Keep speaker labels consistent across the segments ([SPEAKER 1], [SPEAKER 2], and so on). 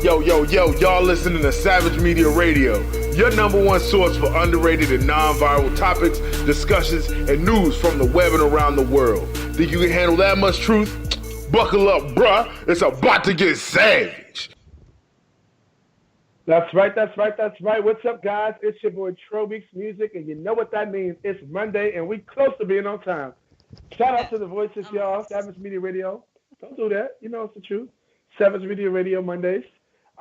[SPEAKER 1] Yo, y'all listening to Savage Media Radio, your number one source for underrated and non-viral topics, discussions, and news from the web and around the world. Think you can handle that much truth? Buckle up, bruh. It's about to get savage.
[SPEAKER 2] That's right. What's up, guys? It's your boy Trobeeks Music, and you know what that means. It's Monday, and we close to being on time. Shout out to the voices, y'all. Savage Media Radio. Don't do that. You know it's the truth. Savage Media Radio Mondays.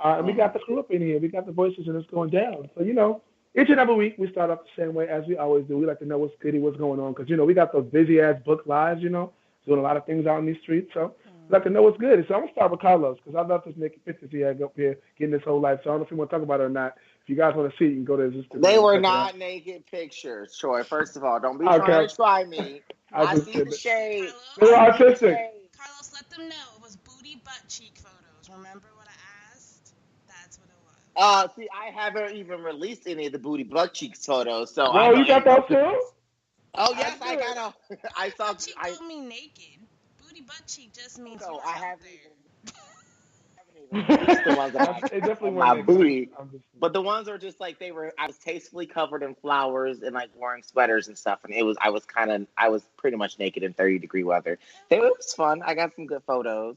[SPEAKER 2] And we got the crew up in here. We got the voices, and it's going down. So, each and every week we start off the same way as we always do. We like to know what's goody, what's going on, because, we got those busy-ass book lives, doing a lot of things out in these streets. So we like to know what's good. So I'm going to start with Carlos, because I love this naked pictures he had up here getting this whole life. So I don't know if you want to talk about it or not. If you guys want to see it, you can go to his Instagram.
[SPEAKER 3] They were not naked pictures, Troy. First of all, don't be trying to try me. I see the shade.
[SPEAKER 2] They're artistic.
[SPEAKER 4] Carlos, let them know it was booty butt cheek photos. Remember what I asked? That's what it was.
[SPEAKER 3] See, I haven't even released any of the booty butt cheeks photos. So
[SPEAKER 2] oh, you got those too?
[SPEAKER 3] Oh yes, I got them. I saw.
[SPEAKER 4] Cheek don't mean naked. Booty butt cheek just means
[SPEAKER 3] so I haven't even.
[SPEAKER 2] The ones that
[SPEAKER 3] my booty, but the ones are just like I was tastefully covered in flowers and like wearing sweaters and stuff, and I was pretty much naked in 30-degree weather. It was fun. I got some good photos.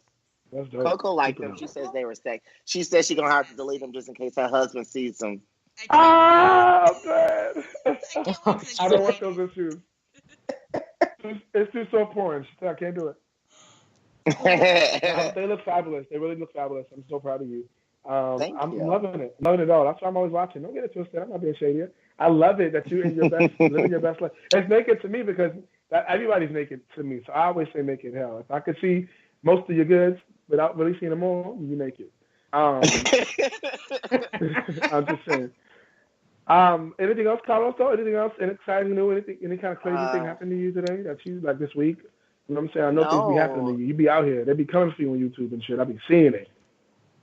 [SPEAKER 3] Coco liked them. She says they were sick. She says she's gonna have to delete them just in case her husband sees them.
[SPEAKER 2] Oh man! I don't want those issues. It's too soft porn. I can't do it. They look fabulous. They really look fabulous. I'm so proud of you. I'm loving it. Loving it all. That's why I'm always watching. Don't get it twisted. I'm not being shady. I love it that you're in your best, living your best life. It's naked to me because everybody's naked to me. So I always say naked. Hell, if I could see most of your goods without really seeing them all, you're naked. I'm just saying. Anything else, Carlos? Anything else? Any exciting new? Any kind of crazy thing happened to you today that you like this week? You know what I'm saying? I know things be happening to you. You be out here. They be coming for you on YouTube and shit. I be seeing it.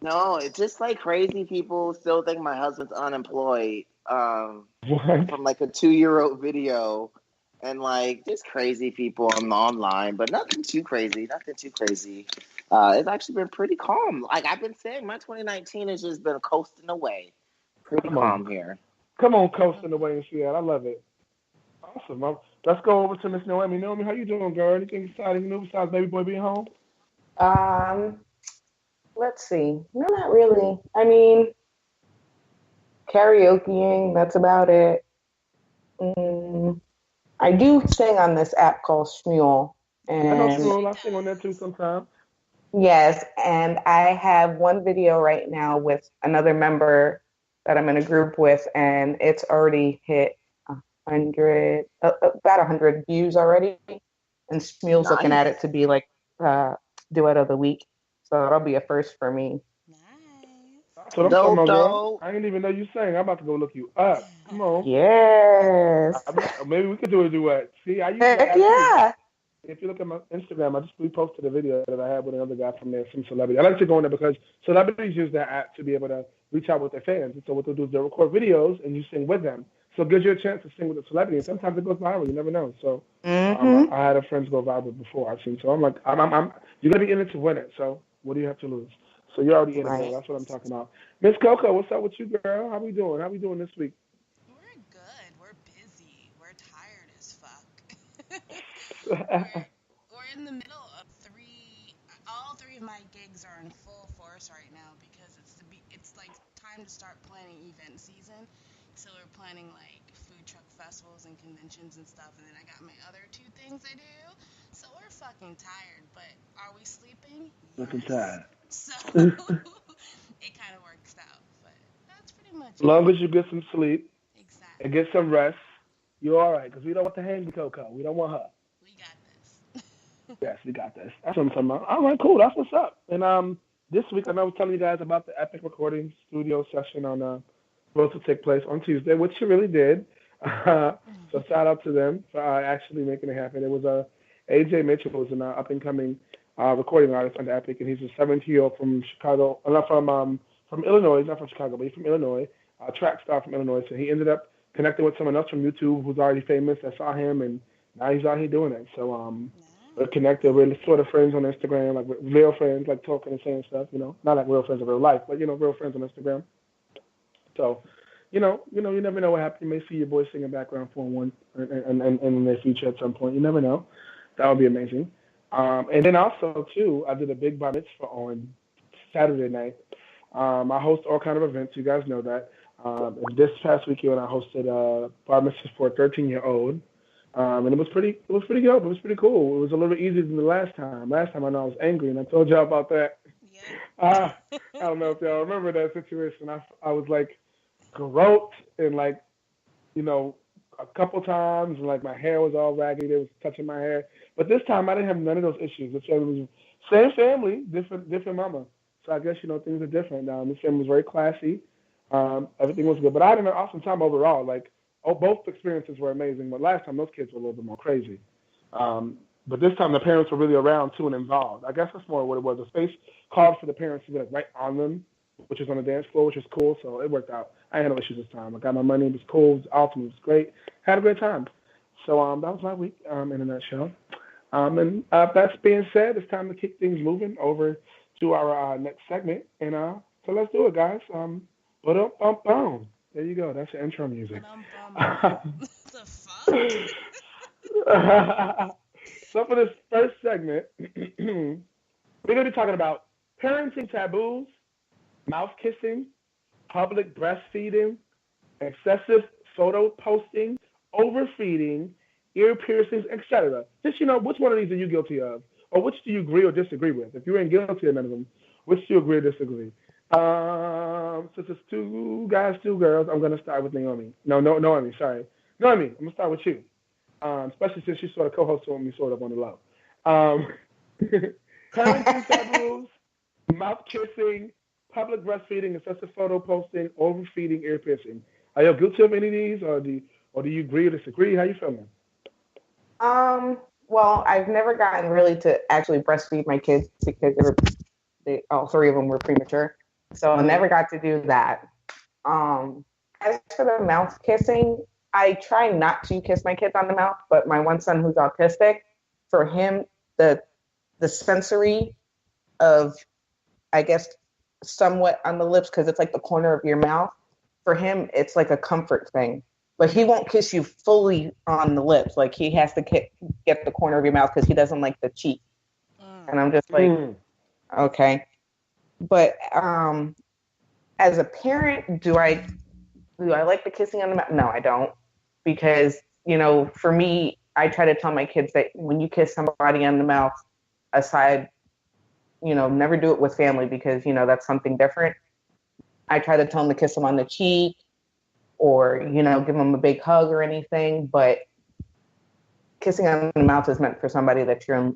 [SPEAKER 3] No, it's just like crazy people still think my husband's unemployed from like a 2-year-old video. And like just crazy people online, but nothing too crazy. It's actually been pretty calm. Like I've been saying, my 2019 has just been coasting away. Pretty calm here.
[SPEAKER 2] Come on, coasting away in Seattle. I love it. Awesome. Let's go over to Miss Noemi. Noemi, how you doing, girl? Anything exciting new besides baby boy being home?
[SPEAKER 5] Let's see. No, not really. I mean, karaokeing, that's about it. I do sing on this app called Shmuel. And
[SPEAKER 2] I know Shmuel. I sing on that too sometimes.
[SPEAKER 5] Yes, and I have one video right now with another member that I'm in a group with, and it's already hit about 100 views already. And Shmuel's looking at it to be like duet of the week. So that'll be a first for me.
[SPEAKER 4] Nice.
[SPEAKER 2] So I'm talking about, girl. I didn't even know you sang. I'm about to go look you up. Come on.
[SPEAKER 5] Yes.
[SPEAKER 2] Maybe we could do a duet. See,
[SPEAKER 5] yeah.
[SPEAKER 2] If you look at my Instagram, I just reposted a video that I had with another guy from there, some celebrity. I like to go in there because celebrities use that app to be able to reach out with their fans. And so what they'll do is they'll record videos and you sing with them. So it gives you a chance to sing with a celebrity. And sometimes it goes viral. You never know. So I had a friend go viral before I've seen. So I'm like, you're going to be in it to win it. So what do you have to lose? So you're already in it. Right. That's what I'm talking about. Miss Coco, what's up with you, girl? How we doing? How we doing this week?
[SPEAKER 4] We're good. We're busy. We're tired as fuck. we're in the middle of all three of my gigs are in full force right now because it's like time to start planning event season. So we're planning like food truck festivals and conventions and stuff, and then I got my other 2 things I do. So we're fucking tired, but are we sleeping?
[SPEAKER 2] Looking tired.
[SPEAKER 4] So it kind of works out, but that's pretty much it.
[SPEAKER 2] As long as you get some sleep and
[SPEAKER 4] Exactly.
[SPEAKER 2] get some rest, you're all right. Because we don't want to hang with Coco. We don't want her.
[SPEAKER 4] We got this.
[SPEAKER 2] Yes, we got this. That's what I'm talking about. All right, cool. That's what's up. And this week, I know I was telling you guys about the Epic Recording Studio session on supposed to take place on Tuesday, which she really did. So shout out to them for actually making it happen. It was AJ Mitchell, who's an up-and-coming recording artist under Epic, and he's a 17-year-old from Chicago, not from Illinois, not from Chicago, but he's from Illinois, a track star from Illinois. So he ended up connecting with someone else from YouTube who's already famous that saw him, and now he's out here doing it. So we're connected. We're sort of friends on Instagram, like we're real friends, like talking and saying stuff. Not like real friends in real life, but real friends on Instagram. So, you never know what happens. You may see your boy singing background for one in the future at some point. You never know. That would be amazing. And then also too, I did a big bar mitzvah on Saturday night. I host all kind of events. You guys know that. This past weekend, I hosted a bar mitzvah for a 13-year-old, and it was pretty dope. It was pretty cool. It was a little bit easier than the last time. Last time I know I was angry, and I told y'all about that.
[SPEAKER 4] Yeah.
[SPEAKER 2] I don't know if y'all remember that situation. I was like groped and like a couple times, and like my hair was all raggedy. They was touching my hair, but this time I didn't have none of those issues. This family was same family, different mama. So I guess things are different now. This family was very classy. Everything was good, but I had an awesome time overall. Like, both experiences were amazing. But last time those kids were a little bit more crazy. But this time the parents were really around too and involved. I guess that's more what it was. The space called for the parents to be like right on them, which is on the dance floor, which is cool. So it worked out. I had no issues this time. I got my money. It was cool. It was awesome. It was great. Had a great time. So that was my week in a nutshell. And that being said, it's time to kick things moving over to our next segment. And so let's do it, guys. Ba-dum-bum-bum. There you go. That's the intro music.
[SPEAKER 4] The fuck?
[SPEAKER 2] So for this first segment, we're going to be talking about parenting taboos, mouth kissing, public breastfeeding, excessive photo posting, overfeeding, ear piercings, etc. Just, which one of these are you guilty of? Or which do you agree or disagree with? If you ain't guilty of none of them, which do you agree or disagree? Since it's two guys, two girls, I'm going to start with Naomi. Noemi, sorry. Noemi, I'm going to start with you. Especially since you sort of co-hosted with me sort of on the low. Parenting taboos, mouth kissing, public breastfeeding, excessive photo posting, overfeeding, ear piercing. Are you guilty of any of these, or do you agree or disagree? How you feeling?
[SPEAKER 5] Well, I've never gotten really to actually breastfeed my kids because all three of them were premature. So I never got to do that. As for the mouth kissing, I try not to kiss my kids on the mouth, but my one son who's autistic, for him, the sensory of, I guess, somewhat on the lips, because it's like the corner of your mouth, for him, it's like a comfort thing. But he won't kiss you fully on the lips. Like, he has to get the corner of your mouth because he doesn't like the cheek. And I'm just like, okay. But as a parent, do I like the kissing on the mouth? No, I don't. Because, for me, I try to tell my kids that when you kiss somebody on the mouth, aside, never do it with family because, that's something different. I try to tell them to kiss them on the cheek or, give them a big hug or anything. But kissing on the mouth is meant for somebody that you're,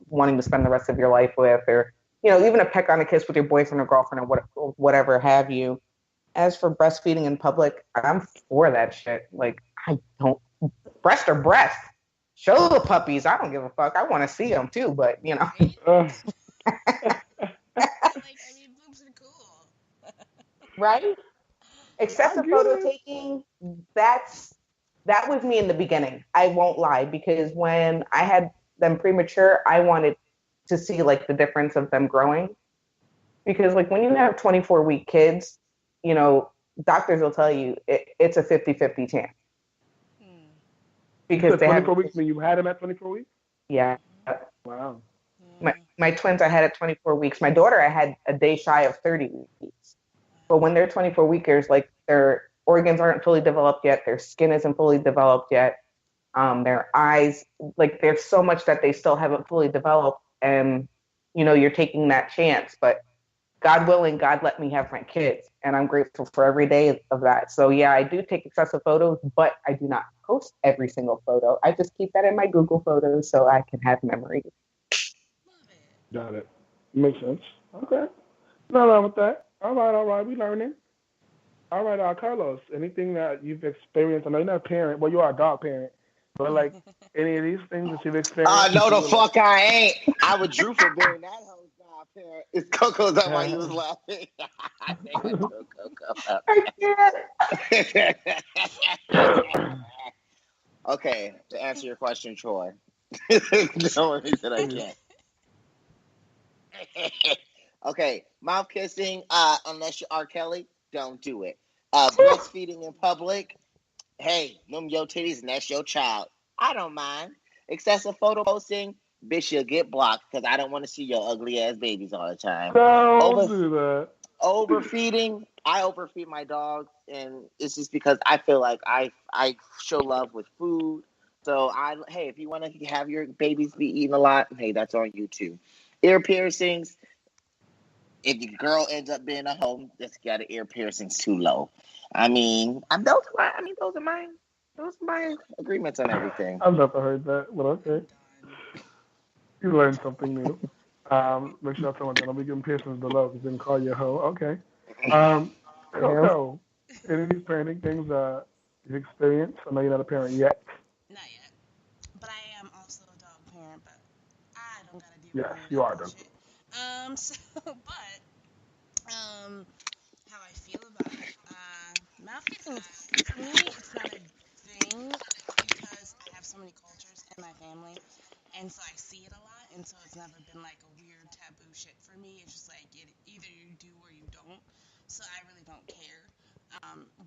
[SPEAKER 5] wanting to spend the rest of your life with, or, even a peck on a kiss with your boyfriend or girlfriend or whatever have you. As for breastfeeding in public, I'm for that shit. Like, I don't, breast or breast. Show the puppies. I don't give a fuck. I want to see them too, but,
[SPEAKER 4] Right? boobs are cool.
[SPEAKER 5] Right? Excessive photo taking, that was me in the beginning. I won't lie, because when I had them premature, I wanted to see like the difference of them growing. Because like when you have 24-week kids, doctors will tell you it's a 50-50 chance.
[SPEAKER 2] Because they 24 weeks, when you had them at 24 weeks?
[SPEAKER 5] Yeah.
[SPEAKER 2] Wow.
[SPEAKER 5] My twins I had at 24 weeks. My daughter I had a day shy of 30 weeks. But when they're 24 weekers, like their organs aren't fully developed yet, their skin isn't fully developed yet, their eyes, like there's so much that they still haven't fully developed, and you're taking that chance. But God willing, God let me have my kids, and I'm grateful for every day of that. So yeah, I do take excessive photos, but I do not post every single photo. I just keep that in my Google Photos so I can have memories.
[SPEAKER 2] Got it. Makes sense. Okay. Nothing wrong with that. All right. We learning. All right, Carlos, anything that you've experienced? I know you're not a parent. Well, you are a dog parent. But like any of these things that you've experienced?
[SPEAKER 3] No, the fuck I ain't. I would drew for being that whole dog parent. It's Coco's that why you was laughing. Okay, to answer your question, Troy. No, he said I can't. Okay, mouth kissing, unless you're R. Kelly, don't do it. Breastfeeding in public, hey, them your titties and that's your child. I don't mind. Excessive photo posting, bitch, you'll get blocked because I don't want to see your ugly ass babies all the time.
[SPEAKER 2] Don't do that.
[SPEAKER 3] Overfeeding, I overfeed my dogs, and it's just because I feel like I show love with food. So hey, if you want to have your babies be eating a lot, hey, that's on you too. Ear piercings. If your girl ends up being a hoe, just got an ear piercings too low. I mean, those are my agreements on everything.
[SPEAKER 2] I've never heard that, but okay. You learned something new. Make sure I tell my don't be giving piercings below because then call you a hoe. Okay. Coco, any of these parenting things you've experienced? I know you're not a parent yet.
[SPEAKER 4] Not yet. But I am also a dog parent, but I don't gotta deal
[SPEAKER 2] Yes,
[SPEAKER 4] with
[SPEAKER 2] you are,
[SPEAKER 4] that
[SPEAKER 2] done.
[SPEAKER 4] shit. How I feel about it. Mouth kissing for me, it's not a thing because I have so many cultures in my family, and so I see it a lot, and so it's never been like a weird taboo shit for me. It's just like either you do or you don't. So I really don't care.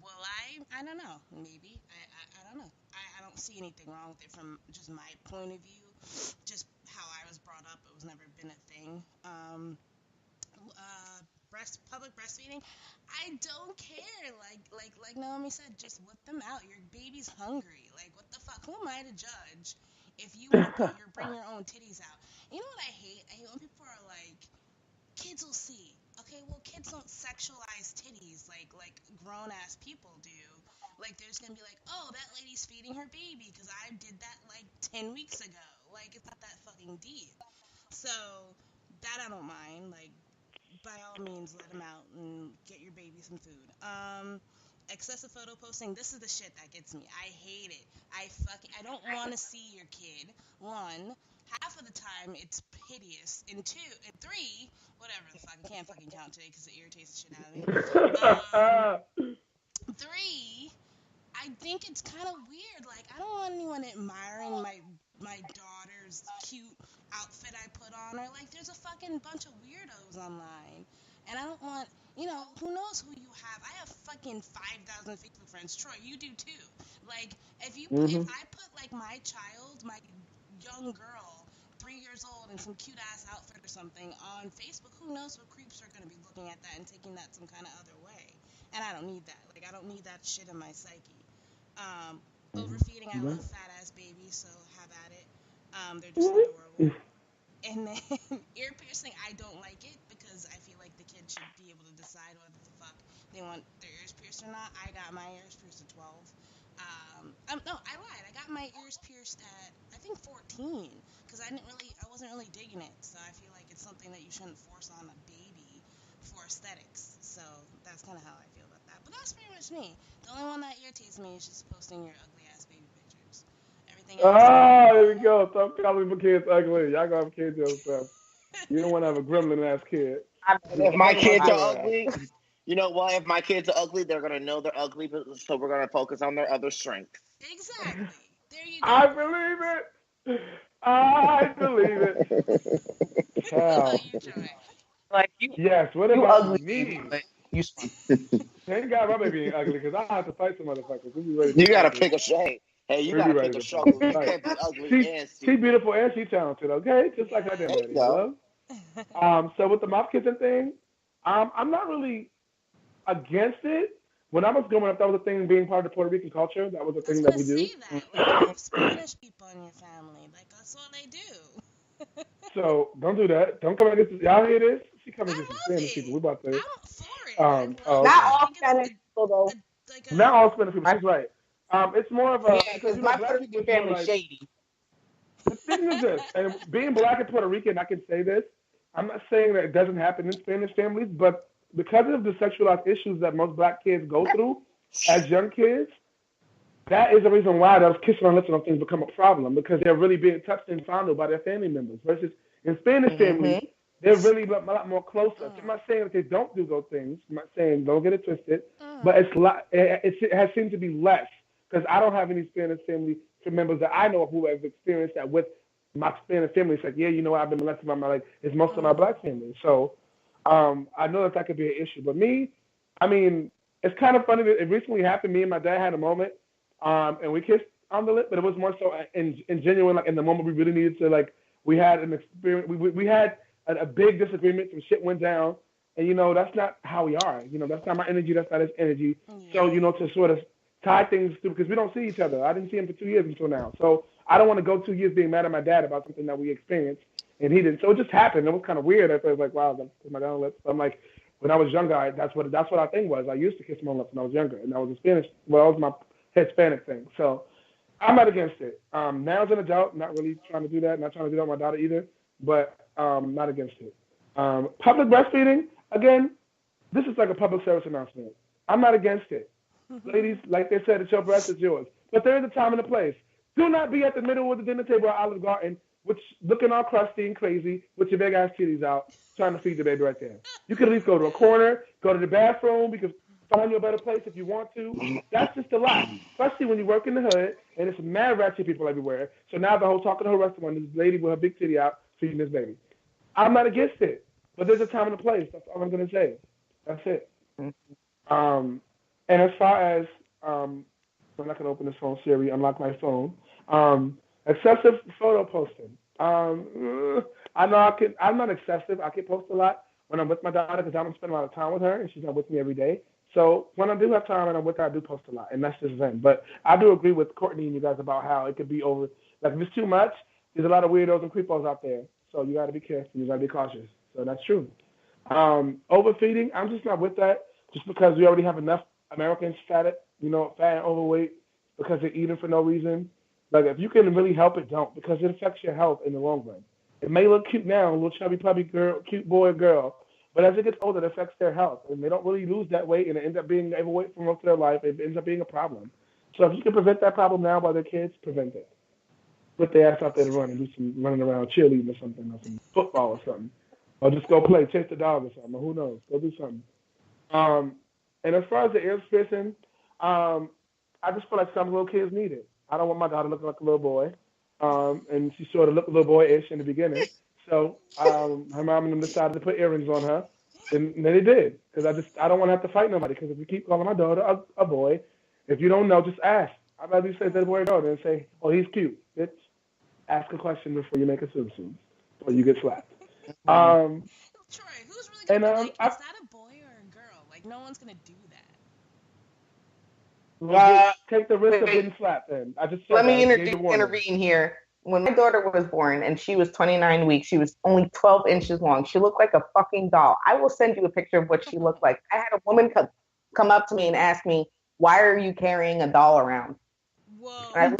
[SPEAKER 4] Will I? I don't know. Maybe. I don't know. I don't see anything wrong with it from just my point of view. Just how I was brought up, it was never been a thing. Public breastfeeding, I don't care. Like Naomi said, just whip them out. Your baby's hungry. Like what the fuck? Who am I to judge? If you want to bring your own titties out. You know what I hate? I hate when people are like, kids will see. Okay, well, kids don't sexualize titties like grown ass people do. Like, there's gonna be like, oh, that lady's feeding her baby because I did that like 10 weeks ago. Like, it's not that fucking deep. So that I don't mind. Like, by all means, let them out and get your baby some food. Excessive photo posting. This is the shit that gets me. I hate it. I don't want to see your kid. One, half of the time it's hideous. And three, whatever the fuck. I can't fucking count today because it irritates the shit out of me. Three, I think it's kind of weird. Like, I don't want anyone admiring my daughter's cute outfit I put on her. Like, there's a fucking bunch of weirdos online. And I don't want, who knows who you have. I have fucking 5,000 Facebook friends. Troy, you do too. Like, if I put, like, my child, my young girl, 3 years old, in some cute-ass outfit or something on Facebook, who knows what creeps are going to be looking at that and taking that some kind of other way. And I don't need that. Like, I don't need that shit in my psyche. Overfeeding, I love fat-ass babies, so have at it. They're just adorable. And then ear piercing, I don't like it because I feel like the kid should be able to decide whether the fuck they want their ears pierced or not. I got my ears pierced at 12. No, I lied. I got my ears pierced at, I think, 14 because I wasn't really digging it. So I feel like it's something that you shouldn't force on a baby for aesthetics. So that's kind of how I feel about that. But that's pretty much me. The only one that irritates me is just posting your ugly ass baby pictures. Everything else.
[SPEAKER 2] There we go. Stop calling my kids ugly. Y'all gonna have kids yourself. You don't want to have a gremlin ass kid.
[SPEAKER 3] If my kids are ugly, you know what? If my kids are ugly, they're gonna know they're ugly. So we're gonna focus on their other strengths.
[SPEAKER 4] Exactly. There you go.
[SPEAKER 2] I believe it. I believe it.
[SPEAKER 4] How you, Joy?
[SPEAKER 5] Like
[SPEAKER 2] yes. What about
[SPEAKER 5] ugly,
[SPEAKER 2] me?
[SPEAKER 5] You
[SPEAKER 2] Thank God my baby ain't ugly because I have to fight some motherfuckers.
[SPEAKER 3] You gotta pick a shade. Hey, you gotta pick a struggle. You can't be ugly
[SPEAKER 2] She's beautiful and she's talented. Okay, just like I did. Hello. So with the mouth kissing thing, I'm not really against it. When I was growing up, that was a thing being part of the Puerto Rican culture. That was a thing that we do.
[SPEAKER 4] Like, you have Spanish people in your family. Like, that's what they do.
[SPEAKER 2] So don't do that. Don't come against y'all hear this? She coming against the Spanish people. We about to.
[SPEAKER 4] I'm for it.
[SPEAKER 5] Not all Spanish people though.
[SPEAKER 2] Not all Spanish people. She's right. It's more of a because
[SPEAKER 5] my
[SPEAKER 2] black people
[SPEAKER 5] family
[SPEAKER 2] like,
[SPEAKER 5] shady.
[SPEAKER 2] The thing is this, and being black and Puerto Rican, I can say this. I'm not saying that it doesn't happen in Spanish families, but because of the sexualized issues that most black kids go through as young kids, that is the reason why those kissing on lips and things become a problem because they're really being touched and fondled by their family members. Versus in Spanish families, they're really a lot more closer. I'm not saying that they don't do those things. I'm not saying don't get it twisted, but it has seemed to be less because I don't have any Spanish family members that I know of who have experienced that with my Spanish family said, yeah, you know, I've been molested by it's most of my black family. So I know that could be an issue. But me, I mean, it's kind of funny that it recently happened. Me and my dad had a moment, and we kissed on the lip, but it was more so in genuine, like in the moment we really needed to, like, we had an experience. We had a big disagreement. Some shit went down, and, you know, that's not how we are. You know, that's not my energy. That's not his energy. So, you know, to sort of tie things through, because we don't see each other. I didn't see him for 2 years until now. So I don't want to go 2 years being mad at my dad about something that we experienced, and he didn't. So it just happened. It was kind of weird. I was like, wow, that's my dad on lips. I'm like, when I was younger, that's what our thing was. I used to kiss my lips when I was younger, and that was a Spanish. Well, that was my Hispanic thing. So I'm not against it. Now as an adult, not really trying to do that. Not trying to do that with my daughter either, but not against it. Public breastfeeding, again, this is like a public service announcement. I'm not against it. Ladies, like they said, it's your breast, it's yours. But there is a time and a place. Do not be at the middle of the dinner table at Olive Garden, which looking all crusty and crazy with your big ass titties out, trying to feed the baby right there. You could at least go to a corner, go to the bathroom, because find you a better place if you want to. That's just a lot, especially when you work in the hood and it's mad ratchet people everywhere. So now the whole talking to her restaurant, this lady with her big titty out feeding this baby. I'm not against it, but there's a time and a place. That's all I'm gonna say. That's it. And as far as I'm not gonna open this phone, Siri, unlock my phone. Excessive photo posting. I know I'm not excessive. I can post a lot when I'm with my daughter because I don't spend a lot of time with her and she's not with me every day. So when I do have time and I'm with her, I do post a lot, and that's just them. But I do agree with Courtney and you guys about how it could be over. Like, if it's too much, there's a lot of weirdos and creepos out there. So you got to be careful. You got to be cautious. So that's true. Overfeeding, I'm just not with that just because we already have enough Americans fat and overweight because they're eating for no reason. Like, if you can really help it, don't, because it affects your health in the long run. It may look cute now, a little chubby, puppy girl, cute boy or girl, but as it gets older, it affects their health, and they don't really lose that weight, and it ends up being overweight for most of their life. It ends up being a problem. So if you can prevent that problem now while they're kids, prevent it. Put their ass out there to run and do some running around, cheerleading or something, or some football or something, or just go play, chase the dog or something, or who knows, go do something. And as far as the ears piercing, I just feel like some little kids need it. I don't want my daughter looking like a little boy, and she sort of looked a little boyish in the beginning. So her mom and them decided to put earrings on her, and they did. Because I don't want to have to fight nobody. Because if you keep calling my daughter a boy, if you don't know, just ask. I'd rather you say that boy or girl than say, oh, he's cute. Bitch, ask a question before you make assumptions, or you get slapped.
[SPEAKER 4] Troy, who's really gonna is that a boy or a girl? Like, no one's gonna do that.
[SPEAKER 2] Take the risk of getting slapped. Then I just
[SPEAKER 5] let me intervene here. When my daughter was born and she was 29 weeks, she was only 12 inches long. She looked like a fucking doll. I will send you a picture of what she looked like. I had a woman come up to me and ask me, why are you carrying a doll around?
[SPEAKER 4] Whoa.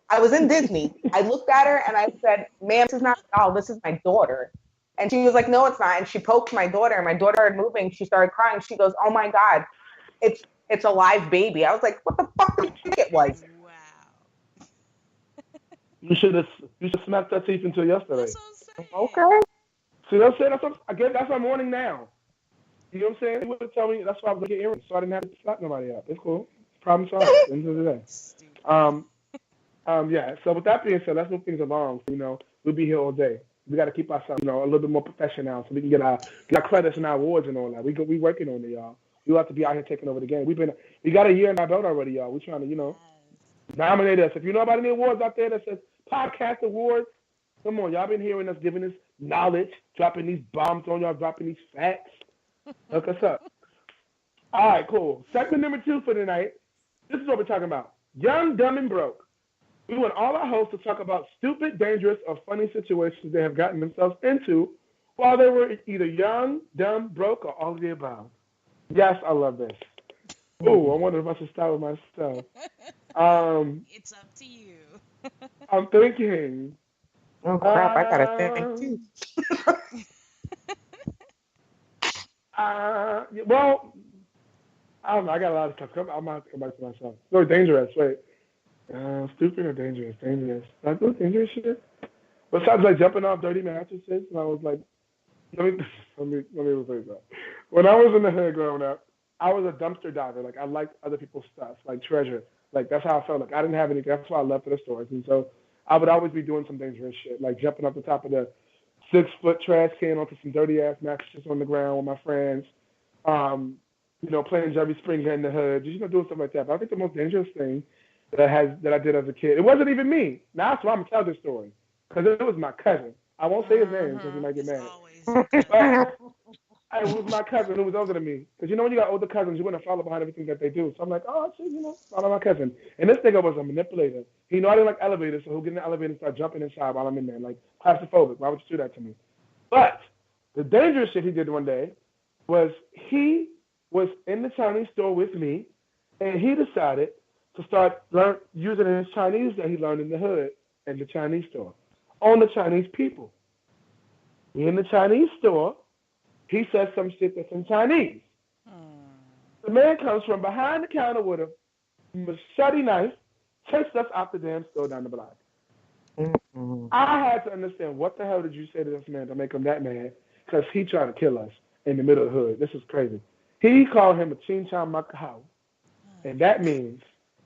[SPEAKER 5] I was in Disney. I looked at her and I said, ma'am, this is not a doll. This is my daughter. And she was like, no, it's not. And she poked my daughter, and my daughter started moving. She started crying. She goes, oh, my God, it's a live baby. I was like, what the fuck did you think it was?
[SPEAKER 4] Wow.
[SPEAKER 2] You should smacked that teeth until yesterday.
[SPEAKER 4] That's what I'm saying.
[SPEAKER 5] Okay.
[SPEAKER 2] See what I'm saying? That's my morning now. You know what I'm saying? He would have told me that's why I was looking at earrings, so I didn't have to slap nobody up. It's cool. Problem solved. At the end of the day. Yeah. So with that being said, let's move things along. We'll be here all day. We got to keep ourselves, a little bit more professional, so we can get our credits and our awards and all that. We working on it, y'all. We have to be out here taking over the game. We got a year in our belt already, y'all. We're trying to, nominate us. If you know about any awards out there that says podcast awards, come on, y'all been hearing us giving us knowledge, dropping these bombs on y'all, dropping these facts. Look us up. All right, cool. Segment number 2 for tonight. This is what we're talking about. Young, dumb, and broke. We want all our hosts to talk about stupid, dangerous, or funny situations they have gotten themselves into while they were either young, dumb, broke, or all of the above. Yes, I love this. Oh, I wonder if I should start with myself.
[SPEAKER 4] It's up to you.
[SPEAKER 2] I'm thinking.
[SPEAKER 5] Oh, crap, I got to think, too.
[SPEAKER 2] Well, I don't know. I got a lot of stuff. I'm going to have to come back to myself. No, dangerous. Wait. Stupid or dangerous? Dangerous. Did I do dangerous shit? Besides, like, jumping off dirty mattresses, and I was like, let me rephrase that. When I was in the hood growing up, I was a dumpster diver. Like, I liked other people's stuff, like treasure. Like, that's how I felt. Like, I didn't have any. That's why I left for the stores. And so I would always be doing some dangerous shit, like jumping off the top of the 6-foot trash can onto some dirty ass mattresses on the ground with my friends. Playing Jerry Springer in the hood, doing stuff like that. But I think the most dangerous thing that I did as a kid, it wasn't even me. Now that's why I'm gonna tell this story, because it was my cousin. I won't say his name because he might get mad. But it was my cousin who was older than me. Because when you got older cousins, you want to follow behind everything that they do. So I'm like, oh, shit, follow my cousin. And this nigga was a manipulator. I didn't like elevators, so he'll get in the elevator and start jumping inside while I'm in there. Like, claustrophobic. Why would you do that to me? But the dangerous shit he did one day was he was in the Chinese store with me, and he decided to start using his Chinese that he learned in the hood in the Chinese store on the Chinese people. In the Chinese store, he says some shit that's in Chinese. The man comes from behind the counter with a machete knife, takes us out the damn store down the block. I had to understand, what the hell did you say to this man to make him that mad? Because he tried to kill us in the middle of the hood. This is crazy. He called him a Chin Chan Macau, and that means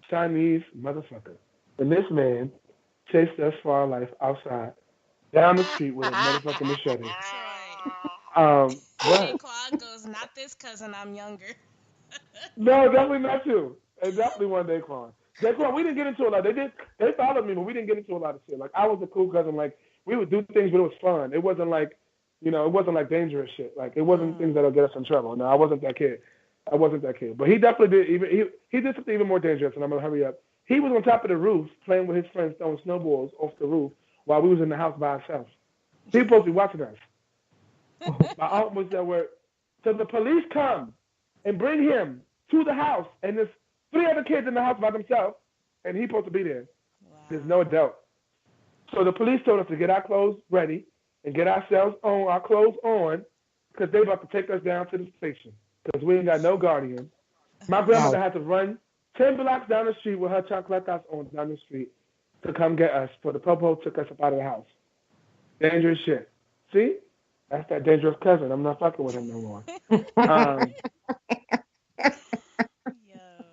[SPEAKER 2] Chinese motherfucker. And this man chased us for our life outside, down the street with a motherfucking machete.
[SPEAKER 4] Daquan goes, not this cousin, I'm younger.
[SPEAKER 2] No, definitely not you. And definitely one Daquan. Daquan, we didn't get into a lot. They followed me, but we didn't get into a lot of shit. Like, I was a cool cousin. Like, we would do things, but it was fun. It wasn't like, it wasn't like dangerous shit. Like, it wasn't things that'll get us in trouble. No, I wasn't that kid. But he definitely did. He did something even more dangerous, and I'm gonna hurry up. He was on top of the roof playing with his friends, throwing snowballs off the roof while we was in the house by ourselves. He was supposed to be watching us. My aunt was there where, so the police come and bring him to the house, and there's 3 other kids in the house by themselves, and he's supposed to be there. Wow. There's no adult. So the police told us to get our clothes ready and get our clothes on, because they about to take us down to the station, because we ain't got no guardian. My grandmother had to run 10 blocks down the street with her chocolatas on down the street to come get us, for the popo took us up out of the house. Dangerous shit. See? That's that dangerous cousin. I'm not fucking with him no more.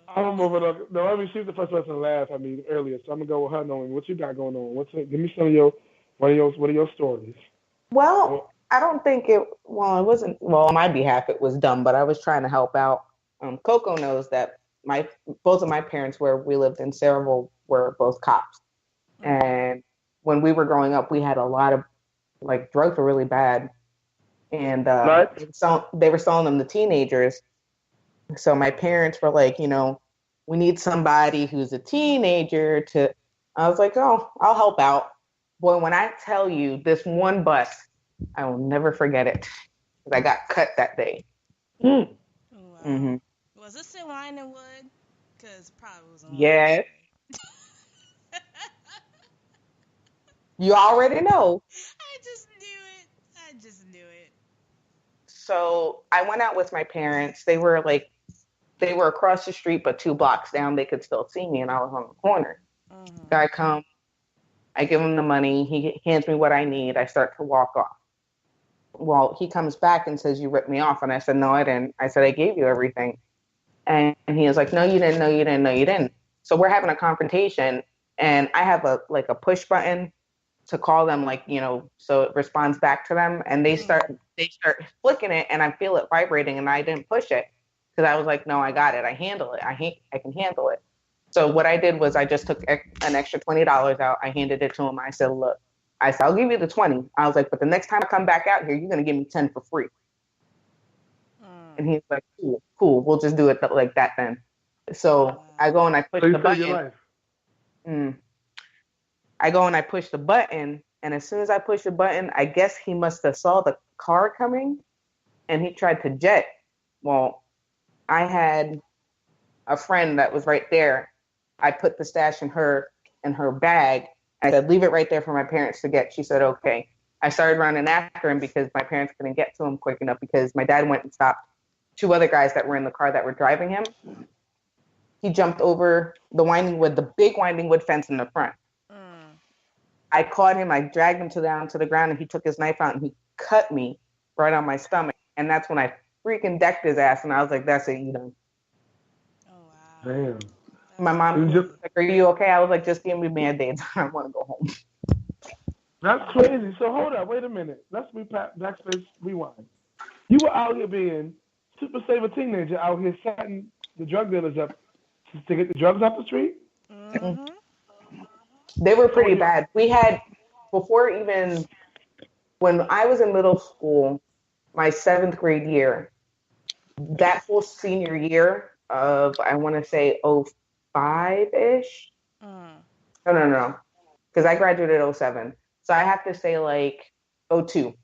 [SPEAKER 2] I'm moving on. No, she's the first person to laugh at me earlier, so I'm gonna go with her knowing what you got going on. Give me some of one of your stories.
[SPEAKER 5] Well, I don't think it wasn't, on my behalf it was dumb, but I was trying to help out. Coco knows that both of my parents, where we lived in Saraville, were both cops. And when we were growing up, we had a lot of, like, drugs were really bad. And they were selling them to teenagers. So my parents were like, we need somebody who's a teenager to, I was like, oh, I'll help out. Boy, when I tell you this one bus, I will never forget it, because I got cut that day.
[SPEAKER 4] Wow. Mm-hmm. Was this in Wine and Wood? Because probably was in Wine.
[SPEAKER 5] Yeah. You already know.
[SPEAKER 4] I just knew it.
[SPEAKER 5] So I went out with my parents. They were across the street, but 2 blocks down. They could still see me, and I was on the corner. Mm-hmm. Guy comes. I give him the money. He hands me what I need. I start to walk off. Well, he comes back and says, you ripped me off. And I said, no, I didn't. I said, I gave you everything. And he was like, no, you didn't. No, you didn't. No, you didn't. So we're having a confrontation, and I have a push button to call them, so it responds back to them. And they start flicking it, and I feel it vibrating, and I didn't push it because I was like, no, I got it. I handle it. I can handle it. So what I did was I just took an extra $20 out. I handed it to him. I said, look, I'll give you the 20. I was like, but the next time I come back out here, you're going to give me 10 for free. And he's like, cool. We'll just do it like that then. So I go and I push the button. I go and I push the button. And as soon as I push the button, I guess he must have saw the car coming, and he tried to jet. Well, I had a friend that was right there. I put the stash in her bag. I said, leave it right there for my parents to get. She said, okay. I started running after him because my parents couldn't get to him quick enough, because my dad went and stopped 2 other guys that were in the car that were driving him. He jumped over the big winding wood fence in the front. I caught him. I dragged him down to the ground, and he took his knife out and he cut me right on my stomach. And that's when I freaking decked his ass, and I was like, that's it, you done.
[SPEAKER 4] Oh, wow.
[SPEAKER 2] Damn.
[SPEAKER 5] My mom was like, "Are you okay?" I was like, "Just give me Band-Aids. I want to go home."
[SPEAKER 2] That's crazy. So hold up, wait a minute. Let's backspace rewind. You were out here being super saver teenager out here setting the drug dealers up to get the drugs off the street.
[SPEAKER 4] Mm-hmm.
[SPEAKER 5] They were pretty bad. We had before even when I was in middle school, my 7th grade year, that whole senior year of I want to say 05-ish. No. Because I graduated 07. So I have to say like 02.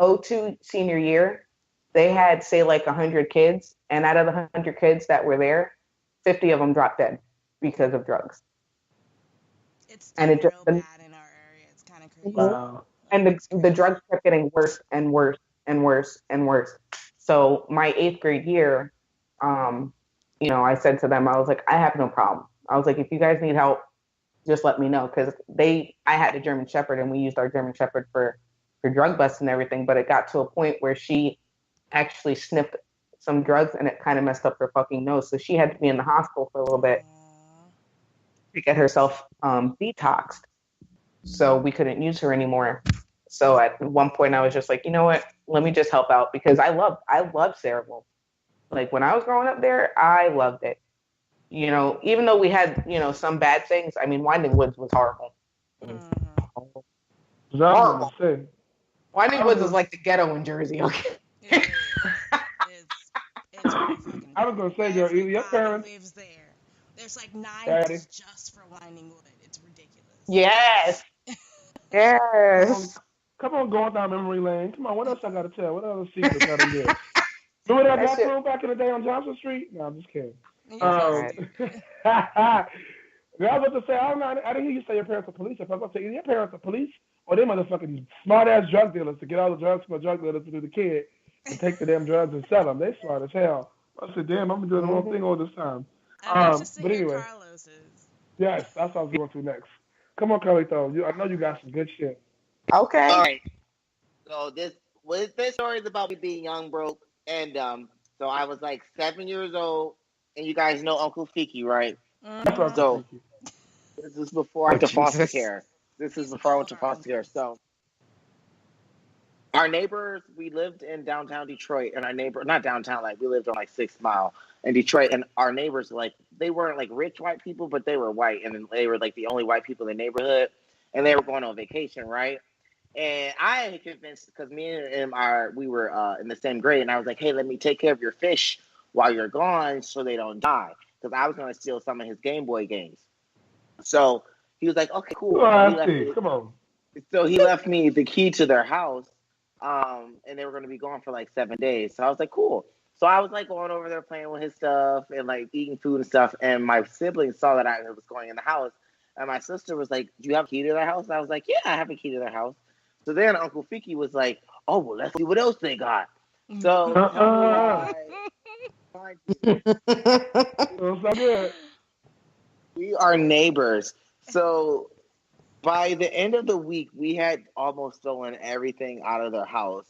[SPEAKER 5] 02 senior year, they had say like 100 kids, and out of the 100 kids that were there, 50 of them dropped dead because of drugs.
[SPEAKER 4] It's real bad in our area. It's kind of crazy.
[SPEAKER 2] Wow.
[SPEAKER 5] And the drugs kept getting worse and worse and worse and worse. So my 8th grade year, I said to them, I was like, I have no problem. I was like, if you guys need help, just let me know. Because I had a German Shepherd, and we used our German Shepherd for drug busts and everything. But it got to a point where she actually sniffed some drugs, and it kind of messed up her fucking nose. So she had to be in the hospital for a little bit to get herself detoxed. So we couldn't use her anymore. So at one point I was just like, you know what? Let me just help out, because I love Saraville. Like when I was growing up there, I loved it. Even though we had, some bad things. I mean, Winding Woods was horrible.
[SPEAKER 2] Horrible.
[SPEAKER 5] Winding Woods is like the ghetto in Jersey. Okay.
[SPEAKER 4] It's really fucking
[SPEAKER 2] I was gonna say, girl, either your parents
[SPEAKER 4] lives there. There's like 9
[SPEAKER 2] Daddy.
[SPEAKER 4] just for Winding Wood. It's ridiculous.
[SPEAKER 5] Yes. Yes.
[SPEAKER 2] Come on, going down memory lane. Come on, what else I gotta tell? What other secrets I done get? Remember that back room back in the day on Johnson Street? No, I'm just kidding. I was about to say, I didn't hear you say your parents are police. If I was about to say, either your parents are police or they motherfucking smart-ass drug dealers to get all the drugs from a drug dealer to do the kid and take the damn drugs and sell them. They smart as hell. I said, damn, I'm doing the wrong thing all this time.
[SPEAKER 4] But
[SPEAKER 2] anyway.
[SPEAKER 4] Carlos's.
[SPEAKER 2] Yes, that's what I was going to next. Come on, Carlito. I know you got some good shit.
[SPEAKER 5] Okay.
[SPEAKER 3] All right. So this story is about me being young, broke, and so I was like 7 years old, and you guys know Uncle Fiki, right? So this is before I went to foster care. So our neighbors, we lived in downtown Detroit, and not downtown, like we lived on like 6 Mile in Detroit, and our neighbors, like they weren't like rich white people, but they were white, and they were like the only white people in the neighborhood, and they were going on vacation, right? And I had convinced, because me and him we were in the same grade, and I was like, hey, let me take care of your fish while you're gone so they don't die, because I was going to steal some of his Game Boy games. So he was like, okay, cool.
[SPEAKER 2] Come on.
[SPEAKER 3] So he left me the key to their house, and they were going to be gone for like 7 days. So I was like, cool. So I was like going over there playing with his stuff and like eating food and stuff, and my siblings saw that I was going in the house, and my sister was like, do you have a key to their house? And I was like, yeah, I have a key to their house. So then Uncle Fiki was like, oh, well, let's see what else they got. So we are neighbors. So by the end of the week, we had almost stolen everything out of their house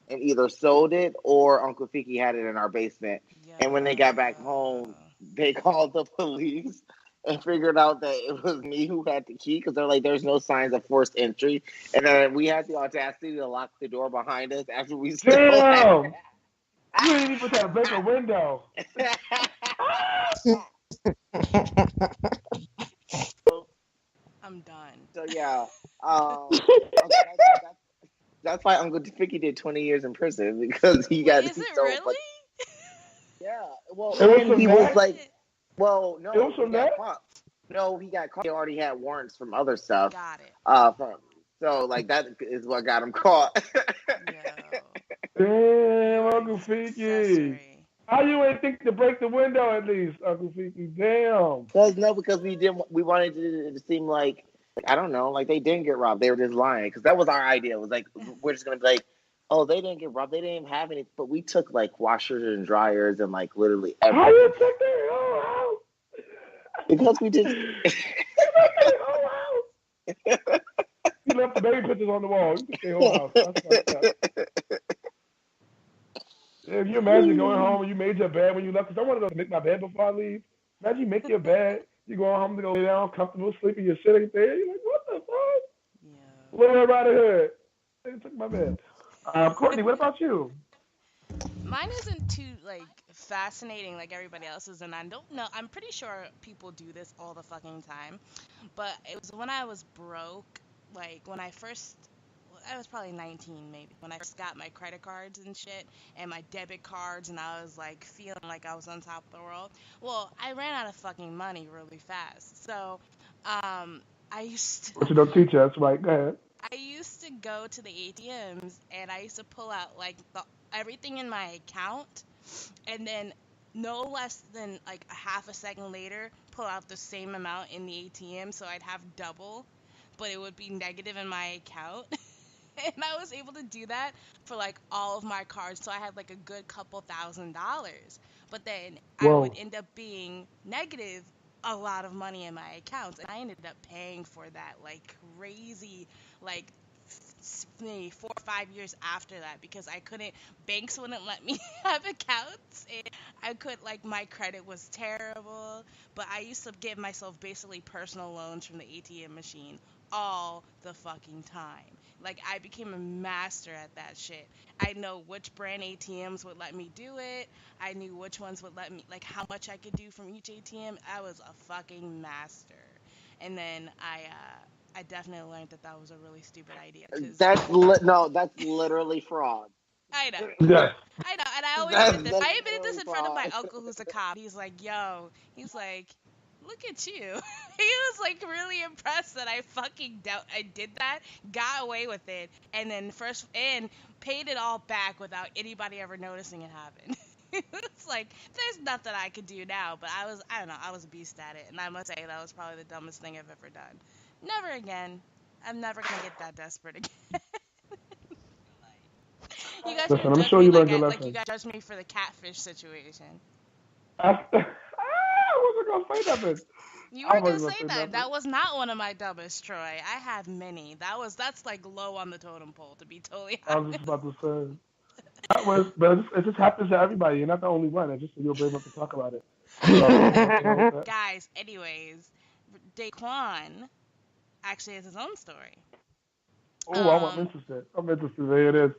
[SPEAKER 3] and either sold it or Uncle Fiki had it in our basement. Yeah. And when they got back home, they called the police and figured out that it was me who had the key, because they're like, there's no signs of forced entry. And then we had the audacity to lock the door behind us after we stole it.
[SPEAKER 2] Damn! You didn't even try to break a window.
[SPEAKER 4] I'm done.
[SPEAKER 3] So yeah, that's why Uncle Fiki did 20 years in prison, because he got.
[SPEAKER 4] Is it really?
[SPEAKER 3] Yeah. Well,
[SPEAKER 2] he was
[SPEAKER 3] like. Well, no,
[SPEAKER 2] it was from that?
[SPEAKER 3] No, he got caught. He already had warrants from other stuff.
[SPEAKER 4] Got it.
[SPEAKER 3] So like that is what got him caught.
[SPEAKER 2] Damn, Uncle Fiki. How you ain't think to break the window at least, Uncle Fiki? Damn.
[SPEAKER 3] Because we wanted it to seem like, I don't know, like they didn't get robbed. They were just lying, because that was our idea. It was like, we're just gonna be like, oh, they didn't get robbed. They didn't even have any, but we took like washers and dryers and like literally everything.
[SPEAKER 2] How you took their whole house?
[SPEAKER 3] Because we just.
[SPEAKER 2] You left the baby pictures on the wall. You took their whole house. That's fucked up. If you imagine going home and you made your bed when you left, because I wanted to make my bed before I leave. Imagine you make your bed, you go home to go lay down, comfortable, sleeping, you're sitting there, you're like, what the fuck?
[SPEAKER 4] Yeah.
[SPEAKER 2] Little Red Riding Hood. They took my bed. Courtney, what about you?
[SPEAKER 4] Mine isn't too like fascinating like everybody else's, and I don't know. I'm pretty sure people do this all the fucking time, but it was when I was broke. Like when I first, I was probably 19 maybe when I first got my credit cards and shit and my debit cards, and I was like feeling like I was on top of the world. Well, I ran out of fucking money really fast, so I used to
[SPEAKER 2] What you don't teach us, right? Go ahead.
[SPEAKER 4] I used to go to the ATMs and I used to pull out like everything in my account and then no less than like a half a second later pull out the same amount in the ATM so I'd have double, but it would be negative in my account. And I was able to do that for like all of my cards, so I had like a good couple $1,000s. But then I would
[SPEAKER 2] Whoa.
[SPEAKER 4] end up being negative a lot of money in my accounts, and I ended up paying for that like crazy, like maybe 4 or 5 years after that because I couldn't, banks wouldn't let me have accounts, and I could like my credit was terrible. But I used to give myself basically personal loans from the ATM machine all the fucking time. Like I became a master at that shit. I know which brand ATMs would let me do it. I knew which ones would let me, like how much I could do from each ATM. I was a fucking master. And then I definitely learned that that was a really stupid idea because
[SPEAKER 3] No, that's literally fraud.
[SPEAKER 4] I know.
[SPEAKER 2] Yes.
[SPEAKER 4] I know, and I always admit this.
[SPEAKER 3] That's
[SPEAKER 4] I admitted this
[SPEAKER 3] literally
[SPEAKER 4] in front of my
[SPEAKER 3] fraud.
[SPEAKER 4] uncle who's a cop. He's like, yo, he's like, look at you. He was like really impressed that I fucking I did that, got away with it, and then paid it all back without anybody ever noticing it happen. It's like there's nothing I could do now, but I don't know, I was a beast at it, and I must say that was probably the dumbest thing I've ever done. Never again. I'm never gonna get that desperate again. You guys
[SPEAKER 2] Listen,
[SPEAKER 4] can
[SPEAKER 2] I'm
[SPEAKER 4] judge
[SPEAKER 2] sure
[SPEAKER 4] me
[SPEAKER 2] you
[SPEAKER 4] like
[SPEAKER 2] learned your
[SPEAKER 4] like you
[SPEAKER 2] lesson.
[SPEAKER 4] guys judged me for the catfish situation.
[SPEAKER 2] I wasn't going to say nothing.
[SPEAKER 4] You
[SPEAKER 2] I
[SPEAKER 4] were gonna
[SPEAKER 2] wasn't
[SPEAKER 4] say
[SPEAKER 2] going to say
[SPEAKER 4] that.
[SPEAKER 2] nothing.
[SPEAKER 4] That was not one of my dumbest, Troy. I have many. That's like low on the totem pole, to be totally
[SPEAKER 2] I was just
[SPEAKER 4] honest.
[SPEAKER 2] about to say. But it just happens to everybody. You're not the only one. It's just that you're brave enough to talk about it. So there's nothing wrong with that.
[SPEAKER 4] Guys, anyways, Daquan actually has his own story.
[SPEAKER 2] Oh, I'm
[SPEAKER 4] Um,
[SPEAKER 2] interested. I'm interested. There it is.